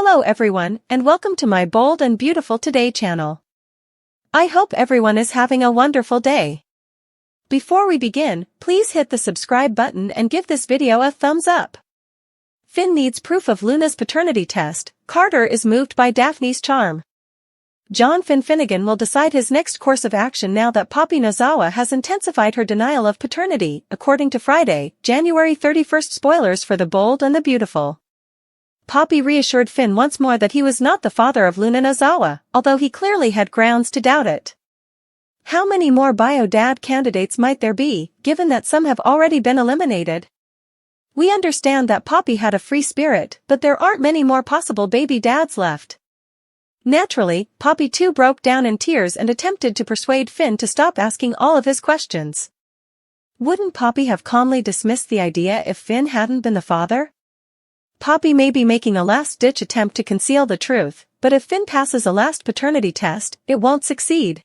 Hello everyone, and welcome to my Bold and Beautiful Today channel. I hope everyone is having a wonderful day. Before we begin, please hit the subscribe button and give this video a thumbs up. Finn needs proof of Luna's paternity test. Carter is moved by Daphne's charm. John Finnegan will decide his next course of action now that Poppy Nozawa has intensified her denial of paternity, according to Friday, January 31st spoilers for The Bold and the Beautiful. Poppy reassured Finn once more that he was not the father of Luna Nozawa, although he clearly had grounds to doubt it. How many more bio-dad candidates might there be, given that some have already been eliminated? We understand that Poppy had a free spirit, but there aren't many more possible baby dads left. Naturally, Poppy too broke down in tears and attempted to persuade Finn to stop asking all of his questions. Wouldn't Poppy have calmly dismissed the idea if Finn hadn't been the father? Poppy may be making a last-ditch attempt to conceal the truth, but if Finn passes a last paternity test, it won't succeed.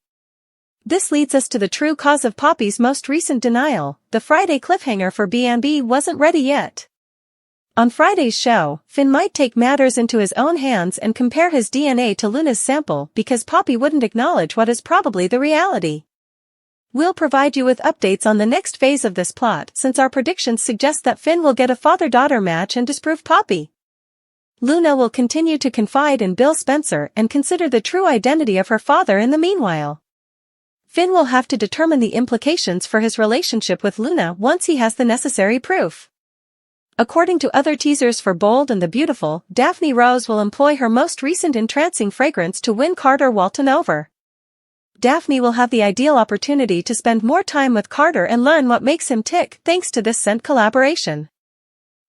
This leads us to the true cause of Poppy's most recent denial. The Friday cliffhanger for B&B wasn't ready yet. On Friday's show, Finn might take matters into his own hands and compare his DNA to Luna's sample because Poppy wouldn't acknowledge what is probably the reality. We'll provide you with updates on the next phase of this plot since our predictions suggest that Finn will get a father-daughter match and disprove Poppy. Luna will continue to confide in Bill Spencer and consider the true identity of her father in the meanwhile. Finn will have to determine the implications for his relationship with Luna once he has the necessary proof. According to other teasers for Bold and the Beautiful, Daphne Rose will employ her most recent entrancing fragrance to win Carter Walton over. Daphne will have the ideal opportunity to spend more time with Carter and learn what makes him tick thanks to this scent collaboration.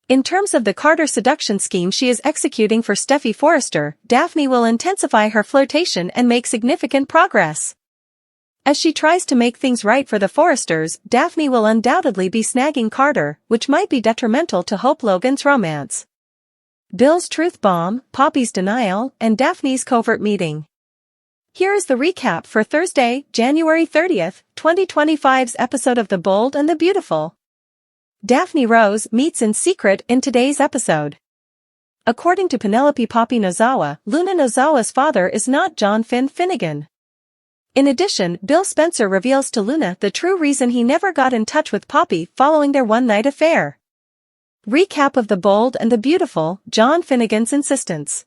In terms of the Carter seduction scheme she is executing for Steffy Forrester, Daphne will intensify her flirtation and make significant progress. As she tries to make things right for the Forresters, Daphne will undoubtedly be snagging Carter, which might be detrimental to Hope Logan's romance. Bill's truth bomb, Poppy's denial, and Daphne's covert meeting. Here is the recap for Thursday, January 30th, 2025's episode of The Bold and the Beautiful. Daphne Rose meets in secret in today's episode. According to Penelope Poppy Nozawa, Luna Nozawa's father is not John Finnegan. In addition, Bill Spencer reveals to Luna the true reason he never got in touch with Poppy following their one-night affair. Recap of The Bold and the Beautiful, John Finnegan's insistence.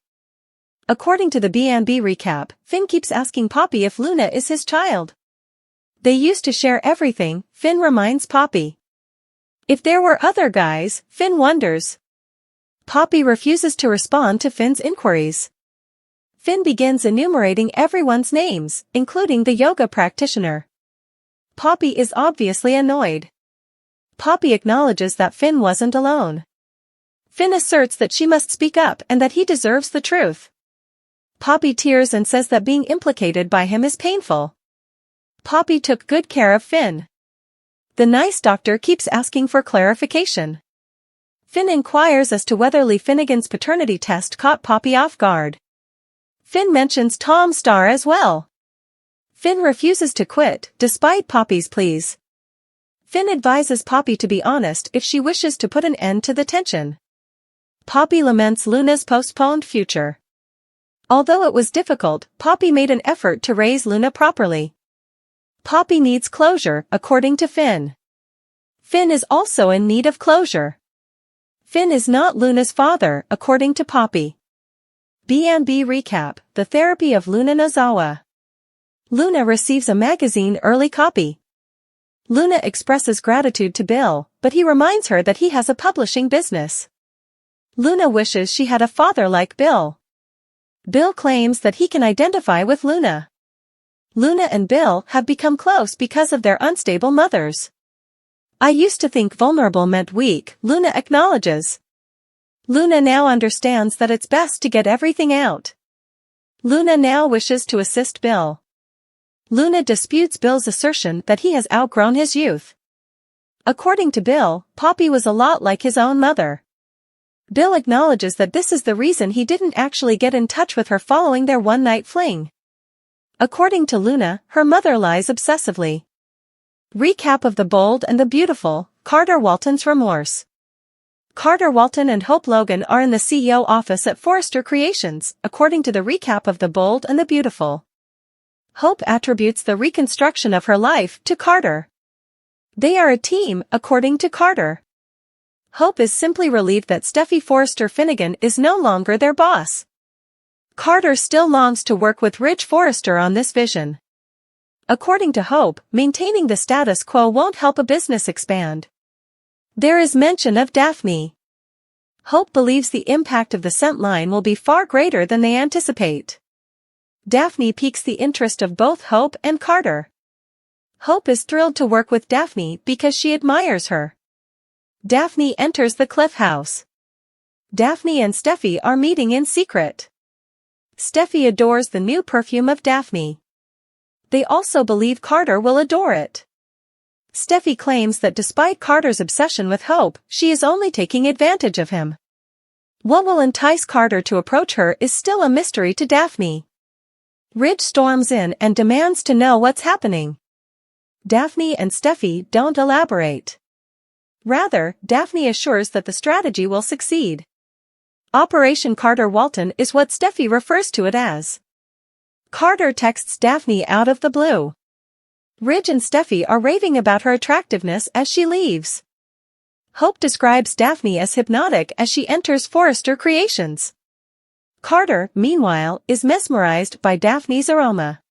According to the B&B recap, Finn keeps asking Poppy if Luna is his child. They used to share everything, Finn reminds Poppy. If there were other guys, Finn wonders. Poppy refuses to respond to Finn's inquiries. Finn begins enumerating everyone's names, including the yoga practitioner. Poppy is obviously annoyed. Poppy acknowledges that Finn wasn't alone. Finn asserts that she must speak up and that he deserves the truth. Poppy tears and says that being implicated by him is painful. Poppy took good care of Finn. The nice doctor keeps asking for clarification. Finn inquires as to whether Lee Finnegan's paternity test caught Poppy off guard. Finn mentions Tom Starr as well. Finn refuses to quit, despite Poppy's pleas. Finn advises Poppy to be honest if she wishes to put an end to the tension. Poppy laments Luna's postponed future. Although it was difficult, Poppy made an effort to raise Luna properly. Poppy needs closure, according to Finn. Finn is also in need of closure. Finn is not Luna's father, according to Poppy. B&B recap, the therapy of Luna Nozawa. Luna receives a magazine early copy. Luna expresses gratitude to Bill, but he reminds her that he has a publishing business. Luna wishes she had a father like Bill. Bill claims that he can identify with Luna. Luna and Bill have become close because of their unstable mothers. I used to think vulnerable meant weak, Luna acknowledges. Luna now understands that it's best to get everything out. Luna now wishes to assist Bill. Luna disputes Bill's assertion that he has outgrown his youth. According to Bill, Poppy was a lot like his own mother. Bill acknowledges that this is the reason he didn't actually get in touch with her following their one-night fling. According to Luna, her mother lies obsessively. Recap of The Bold and the Beautiful, Carter Walton's remorse. Carter Walton and Hope Logan are in the CEO office at Forrester Creations, according to the recap of The Bold and the Beautiful. Hope attributes the reconstruction of her life to Carter. They are a team, according to Carter. Hope is simply relieved that Steffi Forrester Finnegan is no longer their boss. Carter still longs to work with Ridge Forrester on this vision. According to Hope, maintaining the status quo won't help a business expand. There is mention of Daphne. Hope believes the impact of the scent line will be far greater than they anticipate. Daphne piques the interest of both Hope and Carter. Hope is thrilled to work with Daphne because she admires her. Daphne enters the Cliff house. Daphne and Steffi are meeting in secret. Steffi adores the new perfume of Daphne. They also believe Carter will adore it. Steffi claims that despite Carter's obsession with Hope, she is only taking advantage of him. What will entice Carter to approach her is still a mystery to Daphne. Ridge storms in and demands to know what's happening. Daphne and Steffi don't elaborate. Rather, Daphne assures that the strategy will succeed. Operation Carter Walton is what Steffi refers to it as. Carter texts Daphne out of the blue. Ridge and Steffi are raving about her attractiveness as she leaves. Hope describes Daphne as hypnotic as she enters Forrester Creations. Carter, meanwhile, is mesmerized by Daphne's aroma.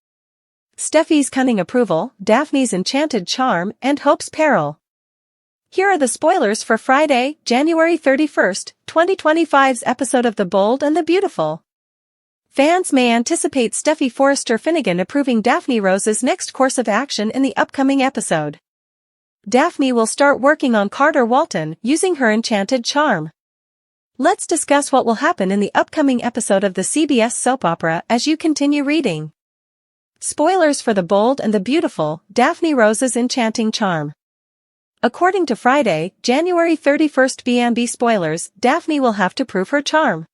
Steffi's cunning approval, Daphne's enchanted charm, and Hope's peril. Here are the spoilers for Friday, January 31st, 2025's episode of The Bold and the Beautiful. Fans may anticipate Steffi Forrester Finnegan approving Daphne Rose's next course of action in the upcoming episode. Daphne will start working on Carter Walton using her enchanted charm. Let's discuss what will happen in the upcoming episode of the CBS soap opera as you continue reading. Spoilers for The Bold and the Beautiful, Daphne Rose's enchanting charm. According to Friday, January 31st BMB spoilers, Daphne will have to prove her charm.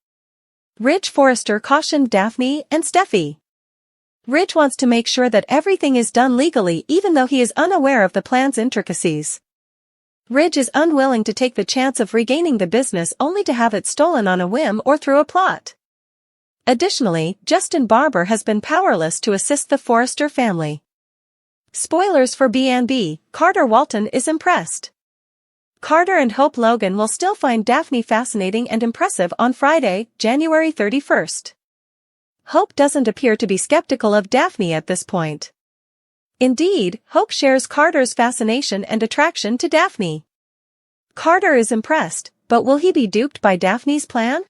Ridge Forrester cautioned Daphne and Steffi. Ridge wants to make sure that everything is done legally even though he is unaware of the plan's intricacies. Ridge is unwilling to take the chance of regaining the business only to have it stolen on a whim or through a plot. Additionally, Justin Barber has been powerless to assist the Forrester family. Spoilers for B&B, Carter Walton is impressed. Carter and Hope Logan will still find Daphne fascinating and impressive on Friday, January 31st. Hope doesn't appear to be skeptical of Daphne at this point. Indeed, Hope shares Carter's fascination and attraction to Daphne. Carter is impressed, but will he be duped by Daphne's plan?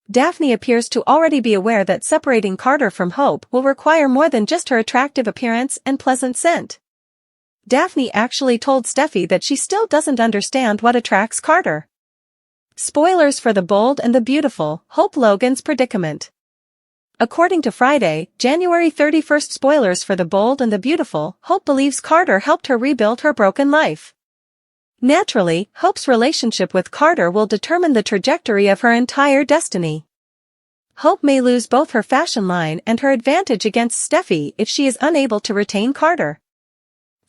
Daphne appears to already be aware that separating Carter from Hope will require more than just her attractive appearance and pleasant scent. Daphne actually told Steffi that she still doesn't understand what attracts Carter. Spoilers for The Bold and the Beautiful, Hope Logan's predicament. According to Friday, January 31st spoilers for The Bold and the Beautiful, Hope believes Carter helped her rebuild her broken life. Naturally, Hope's relationship with Carter will determine the trajectory of her entire destiny. Hope may lose both her fashion line and her advantage against Steffi if she is unable to retain Carter.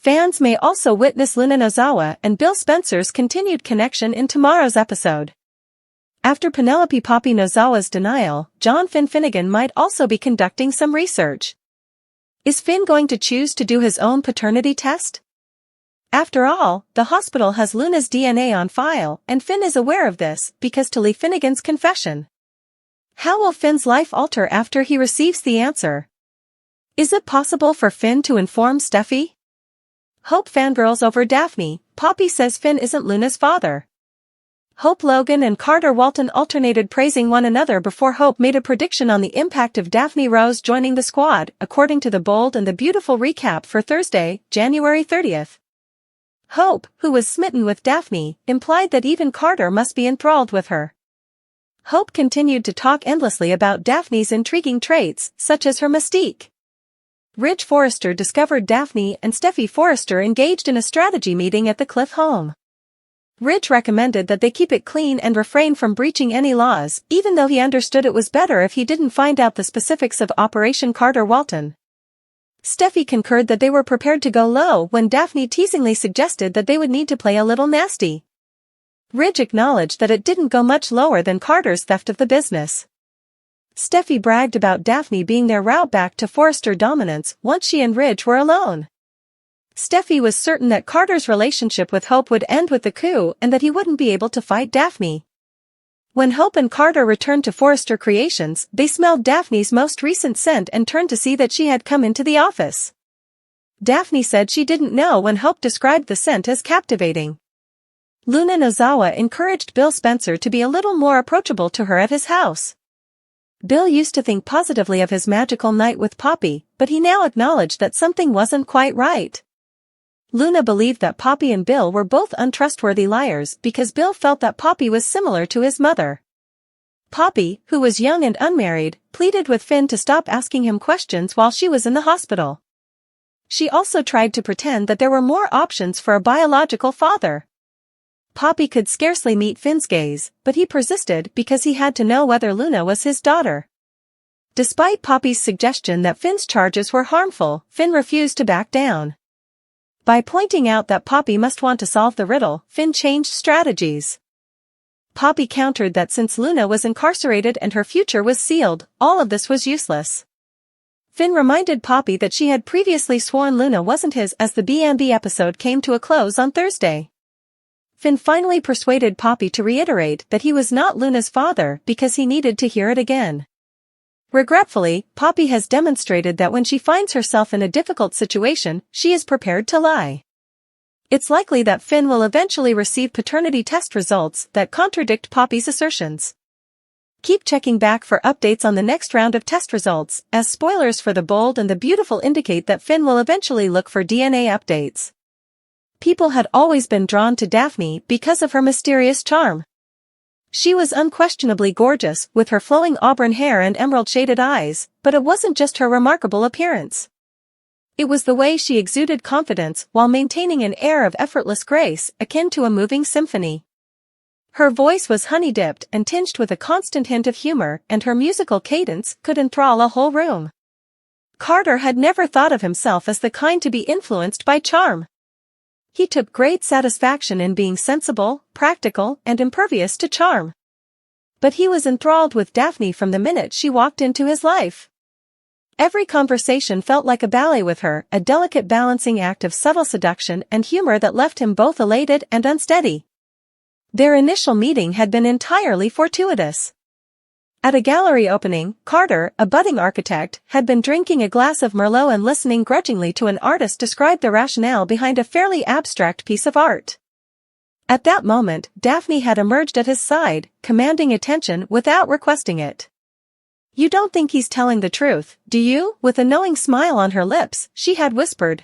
Fans may also witness Luna Nozawa and Bill Spencer's continued connection in tomorrow's episode. After Penelope Poppy Nozawa's denial, John Finn Finnegan might also be conducting some research. Is Finn going to choose to do his own paternity test? After all, the hospital has Luna's DNA on file, and Finn is aware of this because to Lee Finnegan's confession. How will Finn's life alter after he receives the answer? Is it possible for Finn to inform Steffi? Hope fangirls over Daphne. Poppy says Finn isn't Luna's father. Hope Logan and Carter Walton alternated praising one another before Hope made a prediction on the impact of Daphne Rose joining the squad, according to The Bold and the Beautiful recap for Thursday, January 30th. Hope, who was smitten with Daphne, implied that even Carter must be enthralled with her. Hope continued to talk endlessly about Daphne's intriguing traits, such as her mystique. Ridge Forrester discovered Daphne and Steffi Forrester engaged in a strategy meeting at the Cliff home. Ridge recommended that they keep it clean and refrain from breaching any laws, even though he understood it was better if he didn't find out the specifics of Operation Carter Walton. Steffi concurred that they were prepared to go low when Daphne teasingly suggested that they would need to play a little nasty. Ridge acknowledged that it didn't go much lower than Carter's theft of the business. Steffi bragged about Daphne being their route back to Forrester dominance once she and Ridge were alone. Steffi was certain that Carter's relationship with Hope would end with the coup and that he wouldn't be able to fight Daphne. When Hope and Carter returned to Forrester Creations, they smelled Daphne's most recent scent and turned to see that she had come into the office. Daphne said she didn't know when Hope described the scent as captivating. Luna Nozawa encouraged Bill Spencer to be a little more approachable to her at his house. Bill used to think positively of his magical night with Poppy, but he now acknowledged that something wasn't quite right. Luna believed that Poppy and Bill were both untrustworthy liars because Bill felt that Poppy was similar to his mother. Poppy, who was young and unmarried, pleaded with Finn to stop asking him questions while she was in the hospital. She also tried to pretend that there were more options for a biological father. Poppy could scarcely meet Finn's gaze, but he persisted because he had to know whether Luna was his daughter. Despite Poppy's suggestion that Finn's charges were harmful, Finn refused to back down. By pointing out that Poppy must want to solve the riddle, Finn changed strategies. Poppy countered that since Luna was incarcerated and her future was sealed, all of this was useless. Finn reminded Poppy that she had previously sworn Luna wasn't his as the B&B episode came to a close on Thursday. Finn finally persuaded Poppy to reiterate that he was not Luna's father because he needed to hear it again. Regretfully, Poppy has demonstrated that when she finds herself in a difficult situation, she is prepared to lie. It's likely that Finn will eventually receive paternity test results that contradict Poppy's assertions. Keep checking back for updates on the next round of test results, as spoilers for The Bold and the Beautiful indicate that Finn will eventually look for DNA updates. People had always been drawn to Daphne because of her mysterious charm. She was unquestionably gorgeous, with her flowing auburn hair and emerald-shaded eyes, but it wasn't just her remarkable appearance. It was the way she exuded confidence while maintaining an air of effortless grace akin to a moving symphony. Her voice was honey-dipped and tinged with a constant hint of humor, and her musical cadence could enthrall a whole room. Carter had never thought of himself as the kind to be influenced by charm. He took great satisfaction in being sensible, practical, and impervious to charm. But he was enthralled with Daphne from the minute she walked into his life. Every conversation felt like a ballet with her, a delicate balancing act of subtle seduction and humor that left him both elated and unsteady. Their initial meeting had been entirely fortuitous. At a gallery opening, Carter, a budding architect, had been drinking a glass of Merlot and listening grudgingly to an artist describe the rationale behind a fairly abstract piece of art. At that moment, Daphne had emerged at his side, commanding attention without requesting it. "You don't think he's telling the truth, do you?" With a knowing smile on her lips, she had whispered.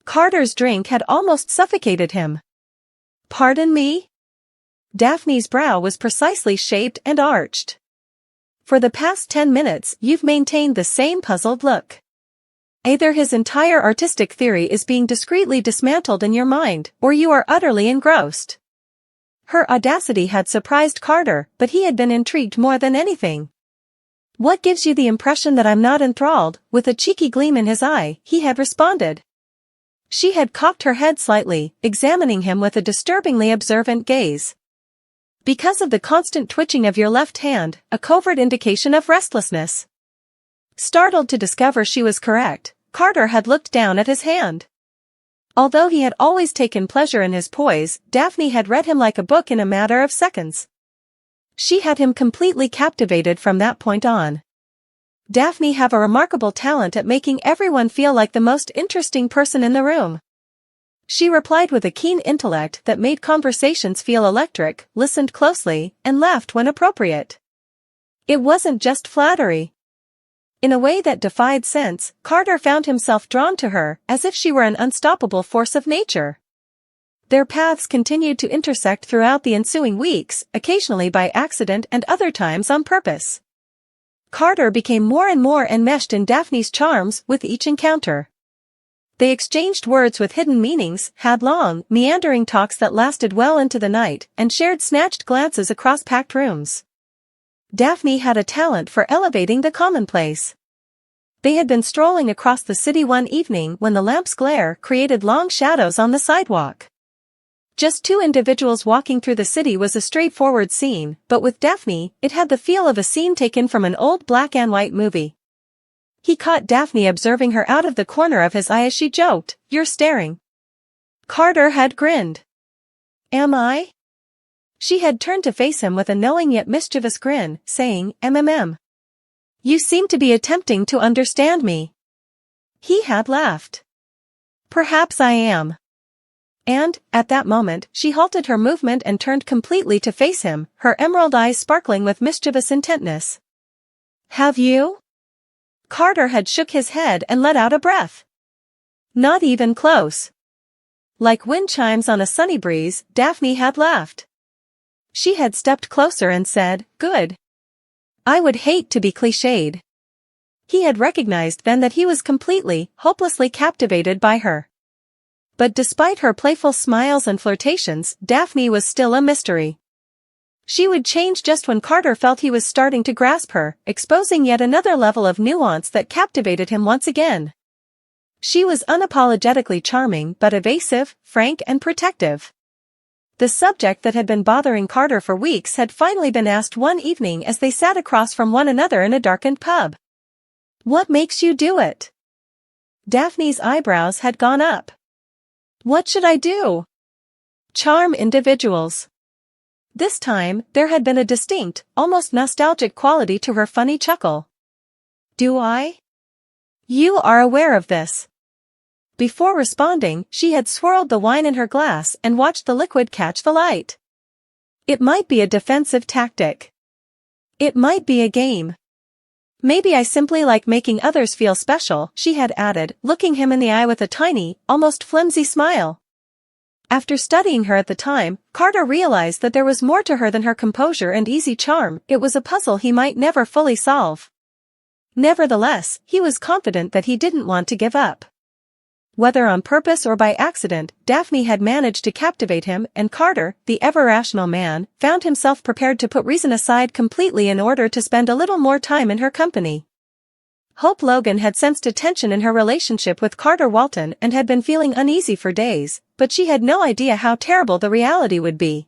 Carter's drink had almost suffocated him. "Pardon me?" Daphne's brow was precisely shaped and arched. "For the past 10 minutes, you've maintained the same puzzled look. Either his entire artistic theory is being discreetly dismantled in your mind, or you are utterly engrossed." Her audacity had surprised Carter, but he had been intrigued more than anything. "What gives you the impression that I'm not enthralled?" With a cheeky gleam in his eye, he had responded. She had cocked her head slightly, examining him with a disturbingly observant gaze. "Because of the constant twitching of your left hand, a covert indication of restlessness." Startled to discover she was correct, Carter had looked down at his hand. Although he had always taken pleasure in his poise, Daphne had read him like a book in a matter of seconds. She had him completely captivated from that point on. Daphne have a remarkable talent at making everyone feel like the most interesting person in the room. She replied with a keen intellect that made conversations feel electric, listened closely, and laughed when appropriate. It wasn't just flattery. In a way that defied sense, Carter found himself drawn to her, as if she were an unstoppable force of nature. Their paths continued to intersect throughout the ensuing weeks, occasionally by accident and other times on purpose. Carter became more and more enmeshed in Daphne's charms with each encounter. They exchanged words with hidden meanings, had long, meandering talks that lasted well into the night, and shared snatched glances across packed rooms. Daphne had a talent for elevating the commonplace. They had been strolling across the city one evening when the lamp's glare created long shadows on the sidewalk. Just two individuals walking through the city was a straightforward scene, but with Daphne, it had the feel of a scene taken from an old black and white movie. He caught Daphne observing her out of the corner of his eye as she joked, "You're staring." Carter had grinned. "Am I?" She had turned to face him with a knowing yet mischievous grin, saying, "MMM. You seem to be attempting to understand me." He had laughed. "Perhaps I am." And, at that moment, she halted her movement and turned completely to face him, her emerald eyes sparkling with mischievous intentness. "Have you?" Carter had shook his head and let out a breath. "Not even close." Like wind chimes on a sunny breeze, Daphne had laughed. She had stepped closer and said, "Good. I would hate to be cliched." He had recognized then that he was completely, hopelessly captivated by her. But despite her playful smiles and flirtations, Daphne was still a mystery. She would change just when Carter felt he was starting to grasp her, exposing yet another level of nuance that captivated him once again. She was unapologetically charming but evasive, frank and protective. The subject that had been bothering Carter for weeks had finally been asked one evening as they sat across from one another in a darkened pub. "What makes you do it?" Daphne's eyebrows had gone up. "What should I do?" "Charm individuals." This time, there had been a distinct, almost nostalgic quality to her funny chuckle. "Do I?" "You are aware of this." Before responding, she had swirled the wine in her glass and watched the liquid catch the light. "It might be a defensive tactic. It might be a game. Maybe I simply like making others feel special," she had added, looking him in the eye with a tiny, almost flimsy smile. After studying her at the time, Carter realized that there was more to her than her composure and easy charm. It was a puzzle he might never fully solve. Nevertheless, he was confident that he didn't want to give up. Whether on purpose or by accident, Daphne had managed to captivate him, and Carter, the ever-rational man, found himself prepared to put reason aside completely in order to spend a little more time in her company. Hope Logan had sensed a tension in her relationship with Carter Walton and had been feeling uneasy for days, but she had no idea how terrible the reality would be.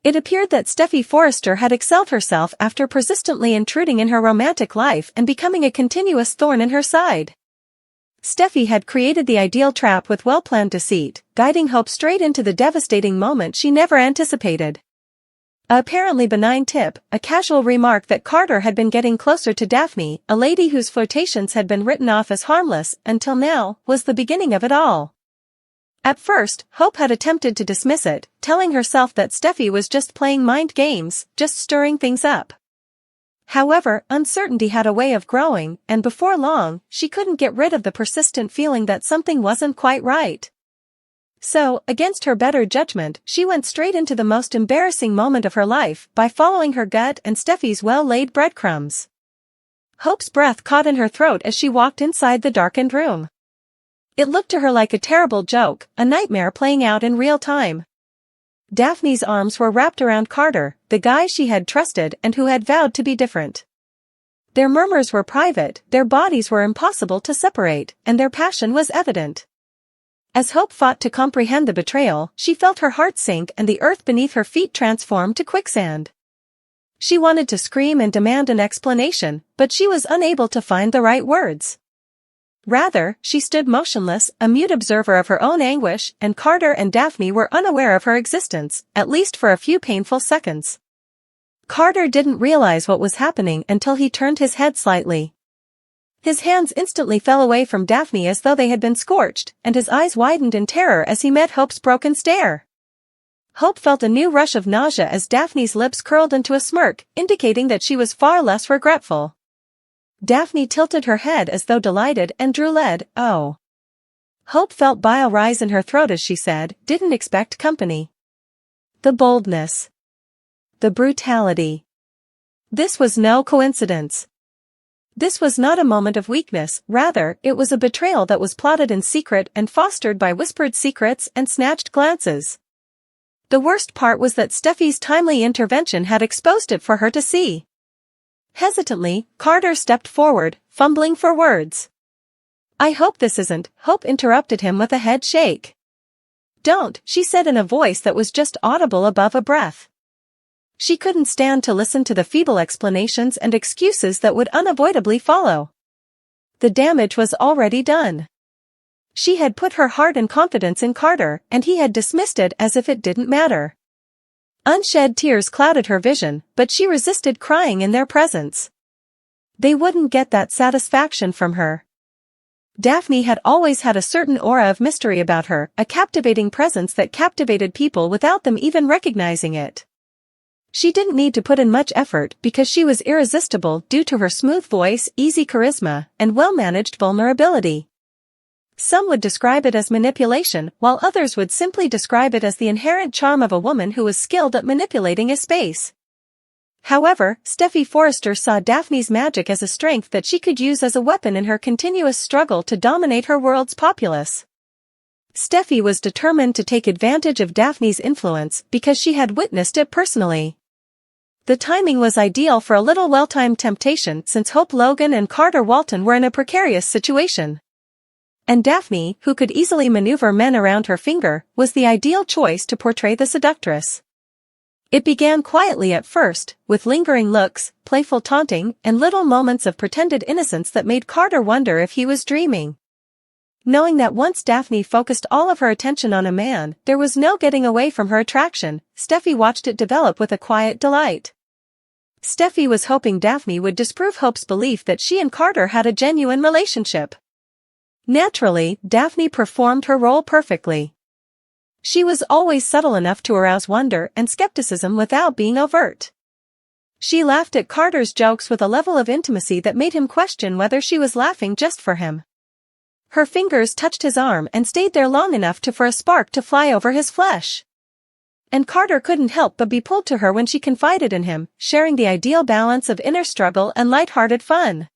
It appeared that Steffi Forrester had excelled herself after persistently intruding in her romantic life and becoming a continuous thorn in her side. Steffi had created the ideal trap with well-planned deceit, guiding Hope straight into the devastating moment she never anticipated. A apparently benign tip, a casual remark that Carter had been getting closer to Daphne, a lady whose flirtations had been written off as harmless until now, was the beginning of it all. At first, Hope had attempted to dismiss it, telling herself that Steffi was just playing mind games, just stirring things up. However, uncertainty had a way of growing, and before long, she couldn't get rid of the persistent feeling that something wasn't quite right. So, against her better judgment, she went straight into the most embarrassing moment of her life by following her gut and Steffi's well-laid breadcrumbs. Hope's breath caught in her throat as she walked inside the darkened room. It looked to her like a terrible joke, a nightmare playing out in real time. Daphne's arms were wrapped around Carter, the guy she had trusted and who had vowed to be different. Their murmurs were private, their bodies were impossible to separate, and their passion was evident. As Hope fought to comprehend the betrayal, she felt her heart sink and the earth beneath her feet transform to quicksand. She wanted to scream and demand an explanation, but she was unable to find the right words. Rather, she stood motionless, a mute observer of her own anguish, and Carter and Daphne were unaware of her existence, at least for a few painful seconds. Carter didn't realize what was happening until he turned his head slightly. His hands instantly fell away from Daphne as though they had been scorched, and his eyes widened in terror as he met Hope's broken stare. Hope felt a new rush of nausea as Daphne's lips curled into a smirk, indicating that she was far less regretful. Daphne tilted her head as though delighted and drew lead. "Oh." Hope felt bile rise in her throat as she said, "Didn't expect company." The boldness. The brutality. This was no coincidence. This was not a moment of weakness, rather, it was a betrayal that was plotted in secret and fostered by whispered secrets and snatched glances. The worst part was that Steffi's timely intervention had exposed it for her to see. Hesitantly, Carter stepped forward, fumbling for words. "I hope this isn't," Hope interrupted him with a head shake. "Don't," she said in a voice that was just audible above a breath. She couldn't stand to listen to the feeble explanations and excuses that would unavoidably follow. The damage was already done. She had put her heart and confidence in Carter, and he had dismissed it as if it didn't matter. Unshed tears clouded her vision, but she resisted crying in their presence. They wouldn't get that satisfaction from her. Daphne had always had a certain aura of mystery about her, a captivating presence that captivated people without them even recognizing it. She didn't need to put in much effort because she was irresistible due to her smooth voice, easy charisma, and well-managed vulnerability. Some would describe it as manipulation, while others would simply describe it as the inherent charm of a woman who was skilled at manipulating a space. However, Steffi Forrester saw Daphne's magic as a strength that she could use as a weapon in her continuous struggle to dominate her world's populace. Steffi was determined to take advantage of Daphne's influence because she had witnessed it personally. The timing was ideal for a little well-timed temptation since Hope Logan and Carter Walton were in a precarious situation. And Daphne, who could easily maneuver men around her finger, was the ideal choice to portray the seductress. It began quietly at first, with lingering looks, playful taunting, and little moments of pretended innocence that made Carter wonder if he was dreaming. Knowing that once Daphne focused all of her attention on a man, there was no getting away from her attraction, Steffi watched it develop with a quiet delight. Steffi was hoping Daphne would disprove Hope's belief that she and Carter had a genuine relationship. Naturally, Daphne performed her role perfectly. She was always subtle enough to arouse wonder and skepticism without being overt. She laughed at Carter's jokes with a level of intimacy that made him question whether she was laughing just for him. Her fingers touched his arm and stayed there long enough for a spark to fly over his flesh. And Carter couldn't help but be pulled to her when she confided in him, sharing the ideal balance of inner struggle and light-hearted fun.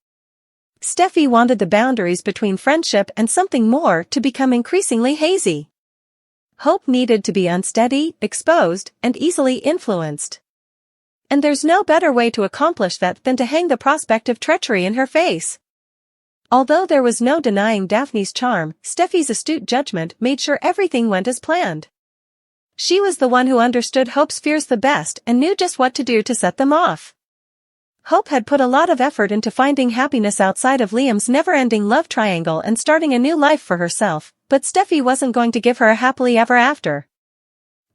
Steffi wanted the boundaries between friendship and something more to become increasingly hazy. Hope needed to be unsteady, exposed, and easily influenced. And there's no better way to accomplish that than to hang the prospect of treachery in her face. Although there was no denying Daphne's charm, Steffi's astute judgment made sure everything went as planned. She was the one who understood Hope's fears the best and knew just what to do to set them off. Hope had put a lot of effort into finding happiness outside of Liam's never-ending love triangle and starting a new life for herself, but Steffi wasn't going to give her a happily ever after.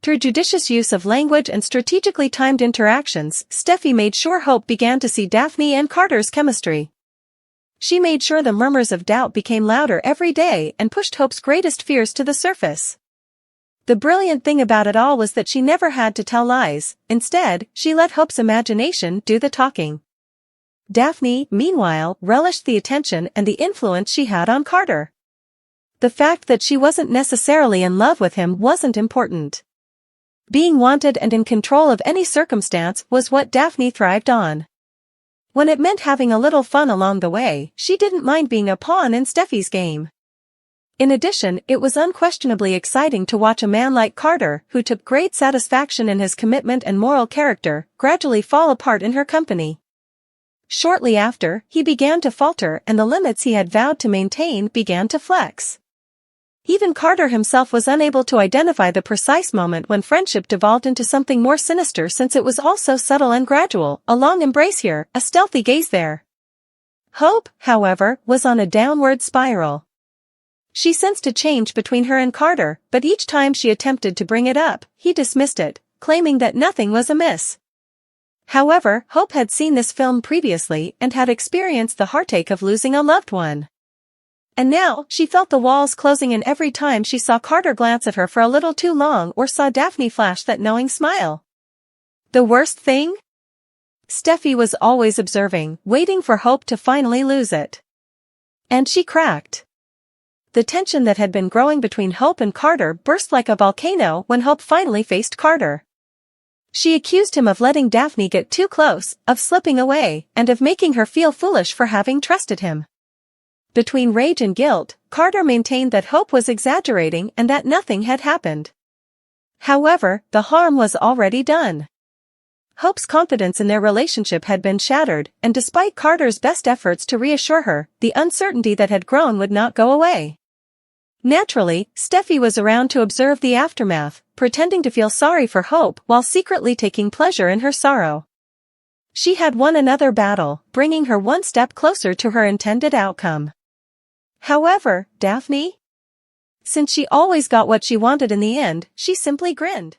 Through judicious use of language and strategically timed interactions, Steffi made sure Hope began to see Daphne and Carter's chemistry. She made sure the murmurs of doubt became louder every day and pushed Hope's greatest fears to the surface. The brilliant thing about it all was that she never had to tell lies. Instead, she let Hope's imagination do the talking. Daphne, meanwhile, relished the attention and the influence she had on Carter. The fact that she wasn't necessarily in love with him wasn't important. Being wanted and in control of any circumstance was what Daphne thrived on. When it meant having a little fun along the way, she didn't mind being a pawn in Steffi's game. In addition, it was unquestionably exciting to watch a man like Carter, who took great satisfaction in his commitment and moral character, gradually fall apart in her company. Shortly after, he began to falter and the limits he had vowed to maintain began to flex. Even Carter himself was unable to identify the precise moment when friendship devolved into something more sinister, since it was all so subtle and gradual, a long embrace here, a stealthy gaze there. Hope, however, was on a downward spiral. She sensed a change between her and Carter, but each time she attempted to bring it up, he dismissed it, claiming that nothing was amiss. However, Hope had seen this film previously and had experienced the heartache of losing a loved one. And now, she felt the walls closing in every time she saw Carter glance at her for a little too long or saw Daphne flash that knowing smile. The worst thing? Steffi was always observing, waiting for Hope to finally lose it. And she cracked. The tension that had been growing between Hope and Carter burst like a volcano when Hope finally faced Carter. She accused him of letting Daphne get too close, of slipping away, and of making her feel foolish for having trusted him. Between rage and guilt, Carter maintained that Hope was exaggerating and that nothing had happened. However, the harm was already done. Hope's confidence in their relationship had been shattered, and despite Carter's best efforts to reassure her, the uncertainty that had grown would not go away. Naturally, Steffi was around to observe the aftermath, pretending to feel sorry for Hope while secretly taking pleasure in her sorrow. She had won another battle, bringing her one step closer to her intended outcome. However, Daphne? Since she always got what she wanted in the end, she simply grinned.